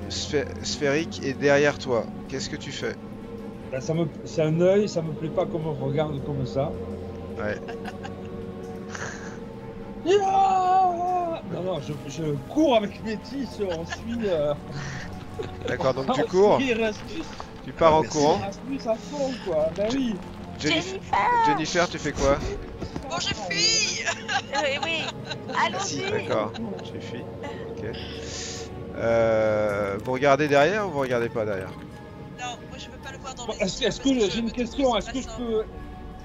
Speaker 4: sphérique est derrière toi. Qu'est-ce que tu fais?
Speaker 2: Là, c'est un œil, ça me plaît pas qu'on me regarde comme ça.
Speaker 4: Ouais.
Speaker 2: Non, non, je cours avec Métis, on suit.
Speaker 4: D'accord, donc tu
Speaker 2: on
Speaker 4: cours,
Speaker 2: suit Erasmus.
Speaker 4: tu pars en
Speaker 5: Merci.
Speaker 4: courant.
Speaker 2: Erasmus à fond, quoi. Ben oui.
Speaker 4: Jennifer, tu fais quoi?
Speaker 6: Bon, je fuis.
Speaker 7: Oui, allons-y.
Speaker 4: D'accord, tu fuis. Ok. Vous regardez derrière ou vous regardez pas derrière?
Speaker 6: Non, moi je veux pas le voir dans
Speaker 2: Bon,
Speaker 6: les
Speaker 2: Est-ce
Speaker 6: yeux
Speaker 2: que
Speaker 6: parce
Speaker 2: j'ai une question? Est-ce que je peux,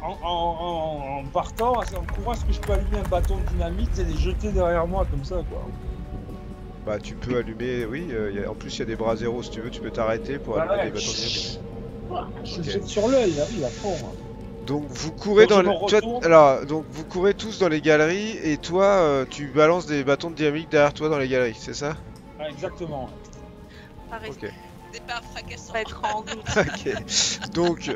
Speaker 2: en partant, en courant, est-ce que je peux allumer un bâton de dynamite et les jeter derrière moi comme ça, quoi?
Speaker 4: Bah tu peux allumer, oui, en plus il y a des bras zéro si tu veux, tu peux t'arrêter pour
Speaker 2: Ah
Speaker 4: allumer
Speaker 2: ouais.
Speaker 4: des bâtons de dynamite.
Speaker 2: Je
Speaker 4: Ok.
Speaker 2: jette sur l'œil, là, oui, à fond. Hein.
Speaker 4: Donc vous courez
Speaker 2: Donc,
Speaker 4: dans
Speaker 2: je me
Speaker 4: toi,
Speaker 2: retourne.
Speaker 4: alors donc vous courez tous dans les galeries et toi tu balances des bâtons de dynamite derrière toi dans les galeries, c'est ça?
Speaker 2: Ah, exactement.
Speaker 7: Pareil,
Speaker 4: Ok.
Speaker 6: Départ fracassant.
Speaker 7: ça va être englouti.
Speaker 4: Ok. Donc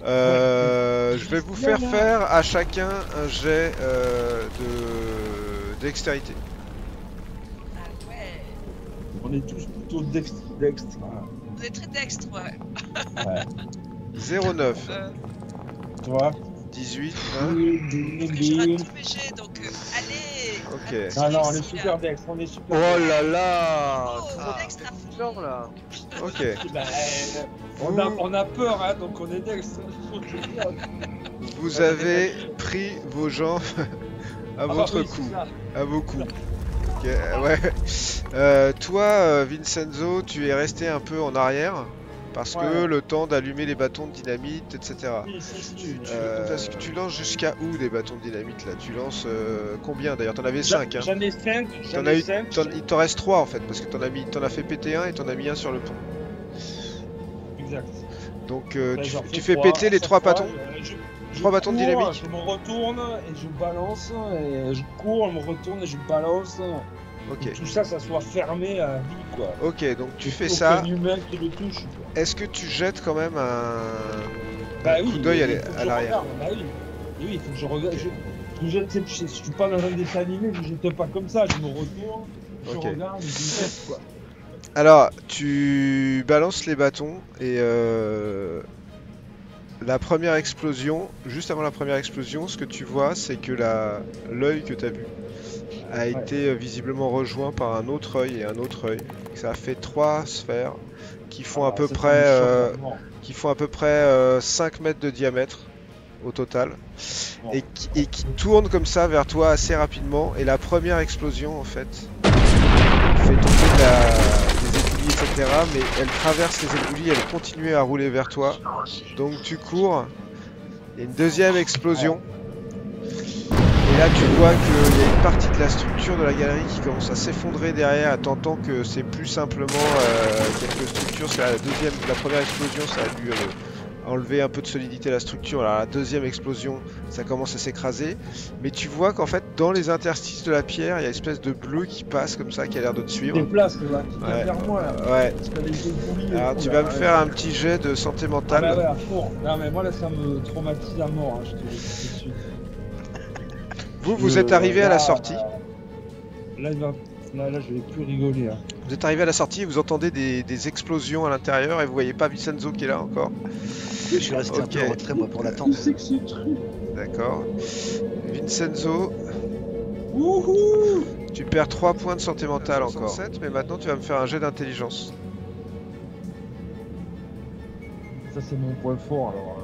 Speaker 4: je vais vous faire faire à chacun un jet de dextérité.
Speaker 6: Ah ouais.
Speaker 2: On est tous plutôt dextre. Voilà.
Speaker 6: Vous êtes très dextre, ouais.
Speaker 2: Ouais.
Speaker 4: 0,9,
Speaker 2: Tu vois?
Speaker 4: 18,
Speaker 6: Parce que je rate tous mes jets, donc allez.
Speaker 4: Ok.
Speaker 6: allez,
Speaker 2: Non, non, on est
Speaker 6: ici,
Speaker 2: super
Speaker 6: là.
Speaker 2: dextre, on est super
Speaker 1: Oh
Speaker 2: dextre.
Speaker 1: là là.
Speaker 6: Oh,
Speaker 1: Ah,
Speaker 6: dextre à fond.
Speaker 1: genre là.
Speaker 4: Ok.
Speaker 2: Bah, on a peur, hein, donc on est dextre.
Speaker 4: Vous avez pris vos jambes à votre
Speaker 2: oui,
Speaker 4: cou,
Speaker 2: c'est ça.
Speaker 4: à vos coups. Ok, ouais. Toi, Vincenzo, tu es resté un peu en arrière parce que
Speaker 2: Ouais.
Speaker 4: le temps d'allumer les bâtons de dynamite, etc. Parce que tu lances jusqu'à où des bâtons de dynamite là? Tu lances combien d'ailleurs? T'en avais 5 hein?
Speaker 2: J'en ai 5.
Speaker 4: T'en as eu, il t'en reste 3 en fait parce que t'en as fait péter un et t'en as mis un sur le pont.
Speaker 2: Exact.
Speaker 4: Donc
Speaker 2: Enfin, j'en
Speaker 4: tu
Speaker 2: fais
Speaker 4: fais péter les
Speaker 2: à
Speaker 4: 3
Speaker 2: chaque fois,
Speaker 4: bâtons?
Speaker 2: je
Speaker 4: 3 bâtons de
Speaker 2: cours,
Speaker 4: dynamite?
Speaker 2: Je me retourne et je balance, et je cours, je me retourne et je balance.
Speaker 4: Ok.
Speaker 2: Et tout ça, ça soit fermé à vie, quoi.
Speaker 4: Ok, donc tu fais
Speaker 2: Aucun
Speaker 4: ça.
Speaker 2: humain qui le touche, quoi.
Speaker 4: Est-ce que tu jettes quand même
Speaker 2: Bah
Speaker 4: un
Speaker 2: oui,
Speaker 4: coup d'œil
Speaker 2: il faut que
Speaker 4: à
Speaker 2: je
Speaker 4: l'arrière?
Speaker 2: regarde, bah oui. Et oui, il faut que je regarde. Je suis pas dans un dessin animé, je jette pas comme ça, je me retourne, je
Speaker 4: Ok.
Speaker 2: regarde et je jette, quoi.
Speaker 4: Alors, tu balances les bâtons et la première explosion, juste avant la première explosion, ce que tu vois, c'est que l'œil que tu as vu a été visiblement rejoint par un autre œil et un autre œil. Ça a fait 3 sphères qui font à peu
Speaker 2: Ça, ça
Speaker 4: près,
Speaker 2: me choque, vraiment.
Speaker 4: 5 mètres de diamètre au total
Speaker 2: Bon.
Speaker 4: et qui tournent comme ça vers toi assez rapidement. Et la première explosion, en fait, fait tomber des éboulis, etc. Mais elle traverse les éboulis, elle continue à rouler vers toi. Donc tu cours. Il y a une deuxième explosion. Et là tu vois qu'il y a une partie de la structure de la galerie qui commence à s'effondrer derrière. T'entends que c'est plus simplement quelques structures. C'est la première explosion, ça a dû enlever un peu de solidité à la structure. Alors la deuxième explosion, ça commence à s'écraser. Mais tu vois qu'en fait, dans les interstices de la pierre, il y a une espèce de bleu qui passe comme ça, qui a l'air de te suivre.
Speaker 2: Déplace, là, qui vient
Speaker 4: Ouais.
Speaker 2: vers moi, là.
Speaker 4: Ouais.
Speaker 2: Parce qu'elle est éboulie et
Speaker 4: Alors
Speaker 2: tout,
Speaker 4: tu
Speaker 2: là,
Speaker 4: vas me
Speaker 2: ouais.
Speaker 4: faire un petit jet de santé
Speaker 2: Ah
Speaker 4: mentale.
Speaker 2: bah ouais, à fond. Non, mais moi, là, ça me traumatise à mort, hein, je te le dis tout de suite.
Speaker 4: Vous êtes arrivé à la sortie.
Speaker 2: Là, je vais plus rigoler. Hein.
Speaker 4: Vous êtes arrivé à la sortie, vous entendez des explosions à l'intérieur et vous voyez pas Vincenzo qui est là encore.
Speaker 5: Je suis resté un
Speaker 4: Ok.
Speaker 5: peu en retrait moi pour l'attendre.
Speaker 2: c'est que ce truc?
Speaker 4: D'accord. Vincenzo,
Speaker 2: Wouhou!
Speaker 4: tu perds 3 points de santé mentale encore. 7, mais maintenant tu vas me faire un jet d'intelligence.
Speaker 2: Ça, c'est mon point fort, alors.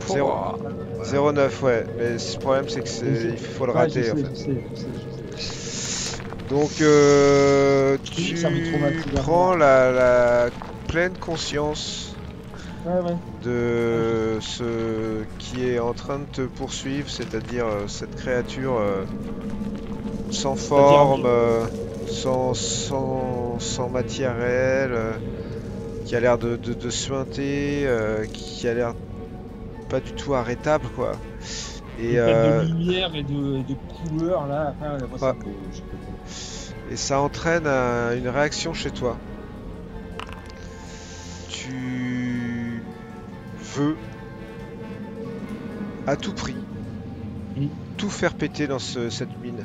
Speaker 2: J'en fous.
Speaker 4: 0,9, ouais. Mais le problème c'est que il faut le rater
Speaker 2: je
Speaker 4: en
Speaker 2: sais,
Speaker 4: fait.
Speaker 2: je sais.
Speaker 4: Donc
Speaker 2: Oui, ça me traumatise à
Speaker 4: prends
Speaker 2: mort.
Speaker 4: la pleine conscience
Speaker 2: Ouais.
Speaker 4: de ce qui est en train de te poursuivre, c'est-à-dire cette créature sans forme, sans matière réelle, qui a l'air de suinter, qui a l'air pas du tout arrêtable quoi. Et,
Speaker 2: De lumière et de couleur, là. Enfin, moi, ça
Speaker 4: Ouais.
Speaker 2: je peux pas.
Speaker 4: et ça entraîne une réaction chez toi. Tu veux à tout prix
Speaker 2: Oui.
Speaker 4: tout faire péter dans cette mine.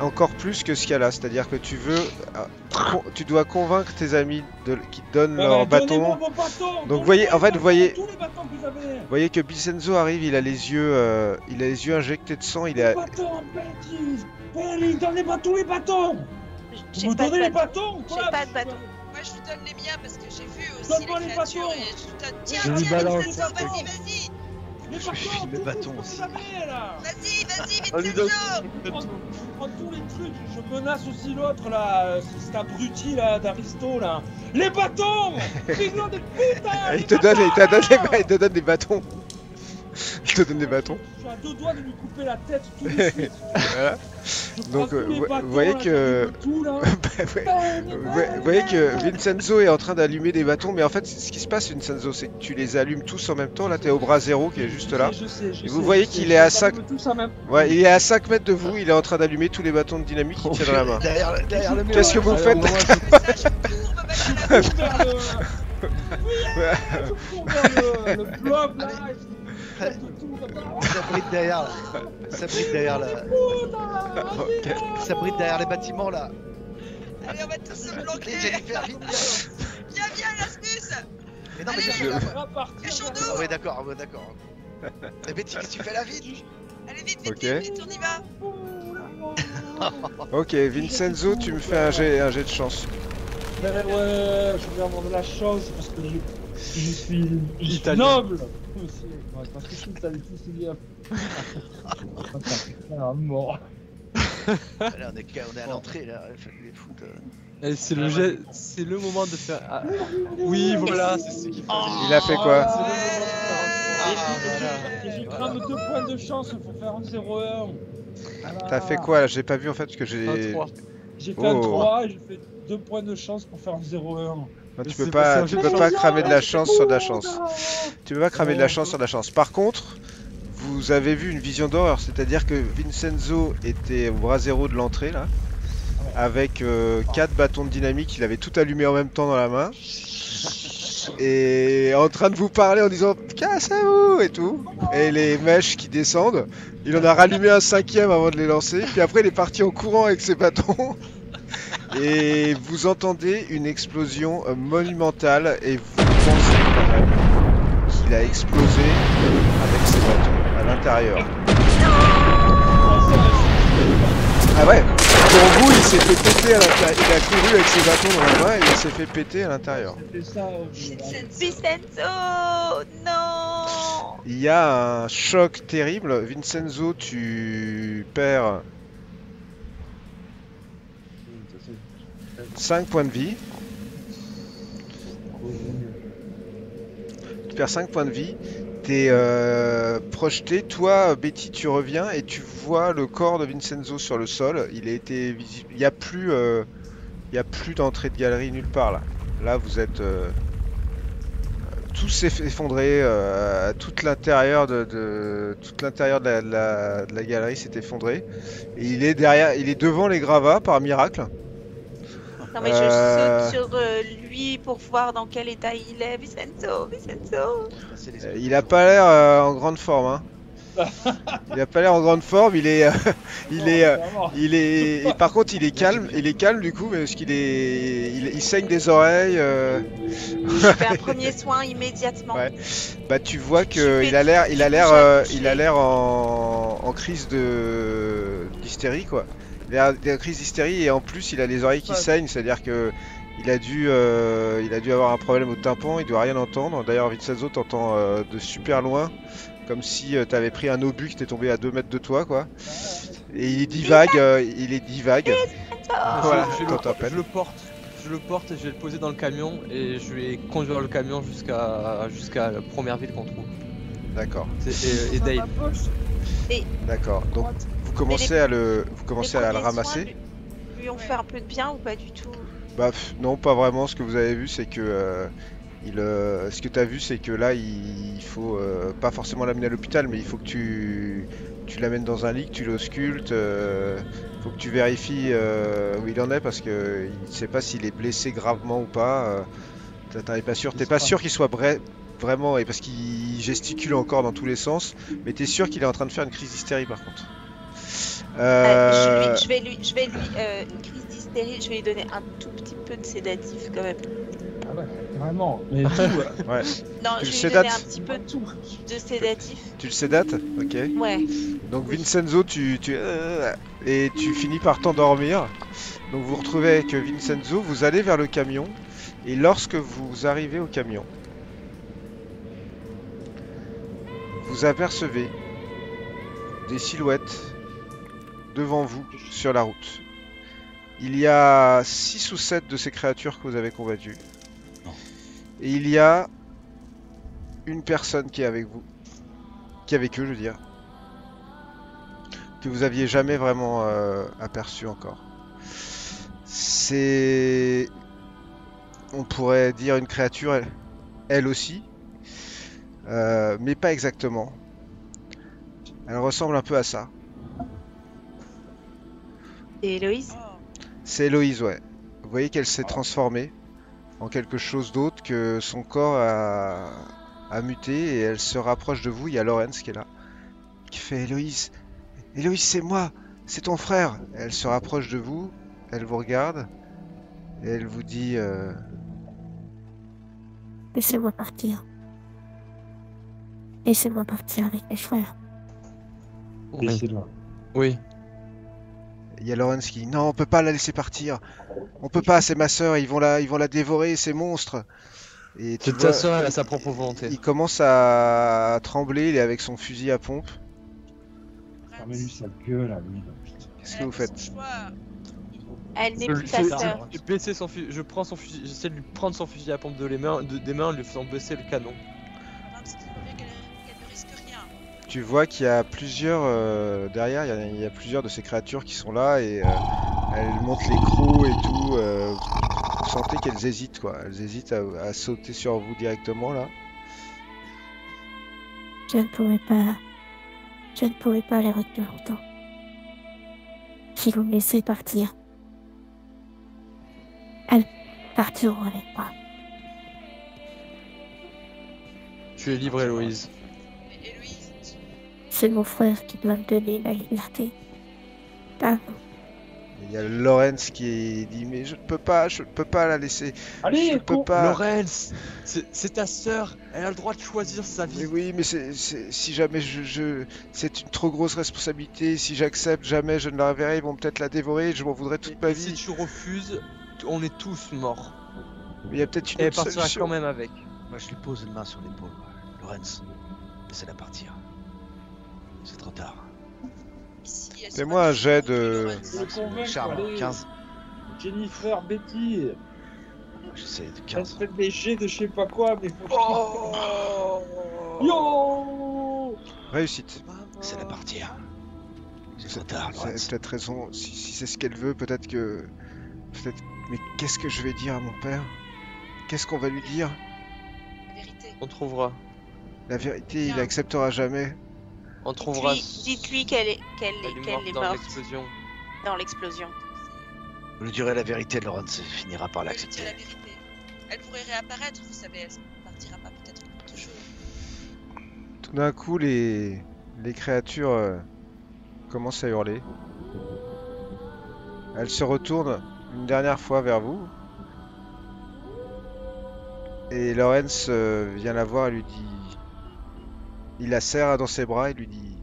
Speaker 4: encore plus que ce qu'il y a là. C'est-à-dire que tu veux, tu dois convaincre tes amis qui te donnent leur bâton. Donc vous voyez, en fait, vous voyez que Vincenzo arrive, il a les yeux injectés de sang, il a.
Speaker 2: Perry, donnez-moi tous les bâtons.
Speaker 7: J'ai
Speaker 2: Vous
Speaker 7: pas
Speaker 2: donnez
Speaker 7: de
Speaker 2: les
Speaker 7: bâton.
Speaker 2: bâtons.
Speaker 7: J'ai pas de bâton.
Speaker 6: Moi, je vous donne les miens parce que j'ai vu aussi
Speaker 2: Donne-moi
Speaker 6: les
Speaker 2: les
Speaker 6: créatures
Speaker 2: bâtons.
Speaker 6: et je vous donne.
Speaker 2: Je
Speaker 6: Tiens,
Speaker 2: lui
Speaker 6: tiens,
Speaker 2: balance.
Speaker 6: Vincenzo, vas-y.
Speaker 2: Les
Speaker 5: Je suis mes
Speaker 2: tout
Speaker 5: bâtons
Speaker 2: ce que
Speaker 5: aussi.
Speaker 2: vous avez, là.
Speaker 6: Vas-y,
Speaker 1: On lui donne
Speaker 6: Vincenzo.
Speaker 2: Prends tous les trucs, je menace aussi l'autre là, cet abruti là d'Aristo là. Les bâtons. Fais-nous des putains.
Speaker 4: Il te donne des bâtons. Il te donne des bâtons.
Speaker 2: Je suis à deux doigts de lui couper la tête tout de suite.
Speaker 4: Voilà.
Speaker 2: Je
Speaker 4: Donc,
Speaker 2: prends tous les
Speaker 4: vous
Speaker 2: bâtons,
Speaker 4: voyez
Speaker 2: là,
Speaker 4: que-
Speaker 2: j'arrive tout, là.
Speaker 4: Vous voyez que Vincenzo est en train d'allumer des bâtons, mais en fait, ce qui se passe, Vincenzo, c'est que tu les allumes tous en même temps. Là, t'es au bras zéro qui est juste là.
Speaker 2: Je sais,
Speaker 4: Et vous voyez qu'il est à 5 Ouais, il est à 5 mètres de vous, il est en train d'allumer tous les bâtons de dynamite qu'il tient dans la main.
Speaker 5: Derrière le mur.
Speaker 4: Qu'est-ce que vous faites?
Speaker 2: Le blob là.
Speaker 5: Ça brille derrière là. Ça brille derrière là. Ça brille derrière les bâtiments là.
Speaker 6: Allez, on va tous se planquer.
Speaker 5: Jennifer, vite.
Speaker 6: Viens, Erasmus.
Speaker 5: Mais non, mais
Speaker 6: Allez,
Speaker 5: Jennifer.
Speaker 6: Cachons-nous.
Speaker 5: Ah ouais, d'accord. Et Betty, qu'est-ce que tu fais là, vite?
Speaker 6: Allez, vite,
Speaker 4: Ok.
Speaker 6: vite, on y va.
Speaker 4: Ok, Vincenzo, tu me fais un jet de chance.
Speaker 2: Ouais, je vais avoir de la chance parce que je suis
Speaker 1: Italien.
Speaker 2: noble aussi. Ouais, parce que je suis italien, c'est bien. Ah, mort.
Speaker 5: Là, on est à l'entrée là. Faites-les foutre.
Speaker 1: Et c'est le jet, c'est le moment de faire. Ah, oui, voilà, c'est ce qu'il faut.
Speaker 4: Il a fait quoi?
Speaker 1: C'est le moment de faire un-
Speaker 2: Et j'ai crame 2 points de chance pour faire un 0-1.
Speaker 4: T'as fait quoi là? J'ai pas vu en fait parce que
Speaker 1: Un
Speaker 4: j'ai.
Speaker 1: 3.
Speaker 2: J'ai fait un
Speaker 4: Oh.
Speaker 2: 3 et j'ai fait 2 points de chance pour faire un 0-1.
Speaker 4: Non, tu
Speaker 1: C'est
Speaker 4: peux
Speaker 1: pas
Speaker 4: pas,
Speaker 1: ça,
Speaker 4: tu
Speaker 1: je
Speaker 4: peux
Speaker 1: pense.
Speaker 4: pas cramer de la chance sur de la chance. Tu peux pas cramer de la chance sur de la chance. Par contre, vous avez vu une vision d'horreur, c'est-à-dire que Vincenzo était au bras zéro de l'entrée là, avec 4 bâtons de dynamique, il avait tout allumé en même temps dans la main, et en train de vous parler en disant cassez-vous et tout, et les mèches qui descendent. Il en a rallumé un 5e avant de les lancer, puis après il est parti en courant avec ses bâtons. Et vous entendez une explosion monumentale et vous pensez quand même qu'il a explosé avec ses bâtons à l'intérieur. Ah ouais, pour vous il s'est fait péter à l'intérieur, il a couru avec ses bâtons dans la main et il s'est fait péter à l'intérieur.
Speaker 2: C'était ça.
Speaker 7: Vincenzo, non.
Speaker 4: Il y a un choc terrible, Vincenzo tu perds 5 points de vie. Tu perds 5 points de vie. T'es projeté. Toi, Betty, tu reviens et tu vois le corps de Vincenzo sur le sol. Il a été visible. Il n'y a plus d'entrée de galerie nulle part là. Là, vous êtes tous effondrés. Tout l'intérieur de la galerie s'est effondré. Et il est derrière. Il est devant les gravats par miracle.
Speaker 7: Non mais je saute sur lui pour voir dans quel état il est. Vincenzo.
Speaker 4: Il a pas l'air en grande forme, hein. Il a pas l'air en grande forme. Par contre, il est calme. Il est calme du coup, parce qu'il il saigne des oreilles.
Speaker 7: Je fais un premier soin immédiatement.
Speaker 4: Ouais. Bah, tu vois que
Speaker 7: Je
Speaker 4: il a
Speaker 7: fais-
Speaker 4: l'air en crise d'hystérie quoi. Il a des crises d'hystérie et en plus il a les oreilles qui saignent, c'est-à-dire que il a dû avoir un problème au tympan, il doit rien entendre. D'ailleurs Vincenzo t'entend de super loin, comme si t'avais pris un obus qui t'est tombé à 2 mètres de toi quoi. Et il divague. Voilà,
Speaker 1: je
Speaker 4: t'entends à peine.
Speaker 1: le porte et je vais le poser dans le camion et je vais conduire le camion jusqu'à la première ville qu'on trouve.
Speaker 4: D'accord,
Speaker 1: Et Dale.
Speaker 4: d'accord. Donc vous commencez à le ramasser.
Speaker 7: Lui ont fait un peu de bien ou pas du tout?
Speaker 4: Bah non, pas vraiment. Ce que vous avez vu, c'est que ce que tu as vu, c'est que là, il faut pas forcément l'amener à l'hôpital, mais il faut que tu l'amènes dans un lit, que tu l'auscultes. Faut que tu vérifies où il en est parce que il ne sait pas s'il est blessé gravement ou pas. T'es pas sûr. T'es pas sûr qu'il soit vraiment, et parce qu'il gesticule encore dans tous les sens, mais t'es sûr qu'il est en train de faire une crise d'hystérie par contre.
Speaker 7: Je vais lui une crise d'hystérie, je vais lui donner un tout petit peu de sédatif quand même.
Speaker 2: Ah ouais, vraiment. Mais tout,
Speaker 4: Ouais.
Speaker 7: Non,
Speaker 4: Tu
Speaker 7: je
Speaker 4: le
Speaker 7: vais lui donner
Speaker 4: sédates
Speaker 7: un petit peu de sédatif.
Speaker 4: Tu le sédates? Ok.
Speaker 7: Ouais.
Speaker 4: Donc Vincenzo, et tu finis par t'endormir. Donc vous vous retrouvez avec Vincenzo, vous allez vers le camion. Et lorsque vous arrivez au camion, vous apercevez des silhouettes devant vous sur la route. Il y a 6 ou 7 de ces créatures que vous avez combattues. Et il y a une personne qui est avec vous. Qui est avec eux, je veux dire. Que vous aviez jamais vraiment aperçu encore. C'est... On pourrait dire une créature, elle aussi. Mais pas exactement. Elle ressemble un peu à ça.
Speaker 7: Et Héloïse?
Speaker 6: Oh,
Speaker 4: C'est Héloïse, ouais. Vous voyez qu'elle s'est transformée en quelque chose d'autre, que son corps a muté et elle se rapproche de vous. Il y a Lorenz qui est là, qui fait Héloïse, Héloïse, c'est moi, c'est ton frère. Elle se rapproche de vous, elle vous regarde et elle vous dit
Speaker 8: Laissez-moi partir. Laissez-moi partir avec mes frères.
Speaker 1: Oui.
Speaker 2: Laissez-la.
Speaker 1: Oui.
Speaker 4: il y a Lorenz qui dit non, on peut pas la laisser partir. On peut pas, c'est ma sœur, ils vont la dévorer, ces monstres. Et tu
Speaker 1: C'est ta
Speaker 4: vois,
Speaker 1: soeur, elle a sa propre volonté.
Speaker 4: il commence à trembler, il est avec son fusil à pompe.
Speaker 2: Fermez-lui sa gueule à lui.
Speaker 4: Qu'est-ce que vous faites?
Speaker 7: Elle n'est
Speaker 1: Je
Speaker 7: plus
Speaker 1: lui
Speaker 7: ta
Speaker 1: fais-
Speaker 7: sœur.
Speaker 1: je baisser son fusil, je prends son fusil, j'essaie de lui prendre son fusil à pompe des mains, en lui faisant baisser le canon.
Speaker 6: Qu'elle ne risque rien.
Speaker 4: Tu vois qu'il y a plusieurs derrière, il y a plusieurs de ces créatures qui sont là et elles montent les crocs et tout. Vous sentez qu'elles hésitent quoi, elles hésitent à sauter sur vous directement là.
Speaker 8: Je ne pourrai pas les retenir longtemps. Si vous me laissez partir, elles partiront avec moi.
Speaker 1: Tu es libre, Héloïse.
Speaker 6: Mais Héloïse,
Speaker 8: C'est mon frère qui doit me donner la liberté. Pas vous.
Speaker 4: Il y a Lorenz qui dit mais je ne peux pas la laisser. Je
Speaker 2: Allez,
Speaker 4: ne peux
Speaker 2: con.
Speaker 4: pas.
Speaker 1: Lorenz, c'est ta sœur, elle a le droit de choisir sa
Speaker 4: Mais
Speaker 1: vie.
Speaker 4: oui, mais si jamais c'est une trop grosse responsabilité. Si j'accepte, jamais je ne la reverrai. Ils vont peut-être la dévorer. Je m'en voudrais toute ma
Speaker 1: Et si
Speaker 4: vie.
Speaker 1: tu refuses, on est tous morts.
Speaker 4: Mais il y a peut-être une
Speaker 1: Et elle
Speaker 4: autre
Speaker 1: partira
Speaker 4: solution.
Speaker 1: quand même avec.
Speaker 5: Moi, je lui pose une main sur l'épaule. Lorenz, laissez-la partir. C'est trop tard.
Speaker 6: ici, elle
Speaker 4: Fais-moi
Speaker 6: sera
Speaker 4: un jet
Speaker 6: toujours
Speaker 4: de-
Speaker 6: Lorenz.
Speaker 2: Le convaincre,
Speaker 5: Charme,
Speaker 2: allez.
Speaker 5: 15.
Speaker 2: Jennifer, Betty,
Speaker 5: J'essaie de
Speaker 2: elle
Speaker 5: 15.
Speaker 2: fait des jets de je sais pas quoi, mais faut...
Speaker 1: Oh
Speaker 2: Yo
Speaker 4: Réussite.
Speaker 5: Laissez-la partir. C'est trop
Speaker 4: C'est
Speaker 5: tard,
Speaker 4: c'est
Speaker 5: Lorenz.
Speaker 4: peut-être raison. Si c'est ce qu'elle veut, peut-être que. Mais qu'est-ce que je vais dire à mon père? Qu'est-ce qu'on va lui dire?
Speaker 6: La vérité.
Speaker 1: On trouvera.
Speaker 4: La vérité, il
Speaker 6: Bien.
Speaker 4: acceptera jamais.
Speaker 1: On trouvera.
Speaker 7: Dites-lui qu'elle est
Speaker 1: Elle est morte dans l'explosion.
Speaker 7: dans l'explosion.
Speaker 5: Vous lui direz la vérité, Lorenz finira par
Speaker 6: Elle lui dit
Speaker 5: l'accepter.
Speaker 6: la vérité. Elle pourrait réapparaître, vous savez, elle ne partira pas peut-être pour toujours.
Speaker 4: Tout d'un coup, les créatures commencent à hurler. Elles se retournent une dernière fois vers vous. Et Lorenz vient la voir et lui dit... Il la serre dans ses bras et lui dit...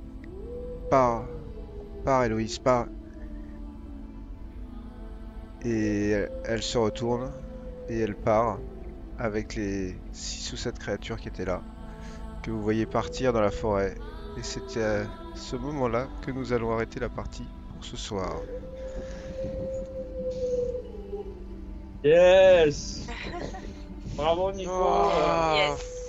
Speaker 4: Pars, Héloïse, pars. Et elle se retourne et elle part avec les 6 ou 7 créatures qui étaient là, que vous voyez partir dans la forêt. Et c'était à ce moment-là que nous allons arrêter la partie pour ce soir.
Speaker 2: Yes Bravo Nico
Speaker 1: Oh.
Speaker 7: Yes.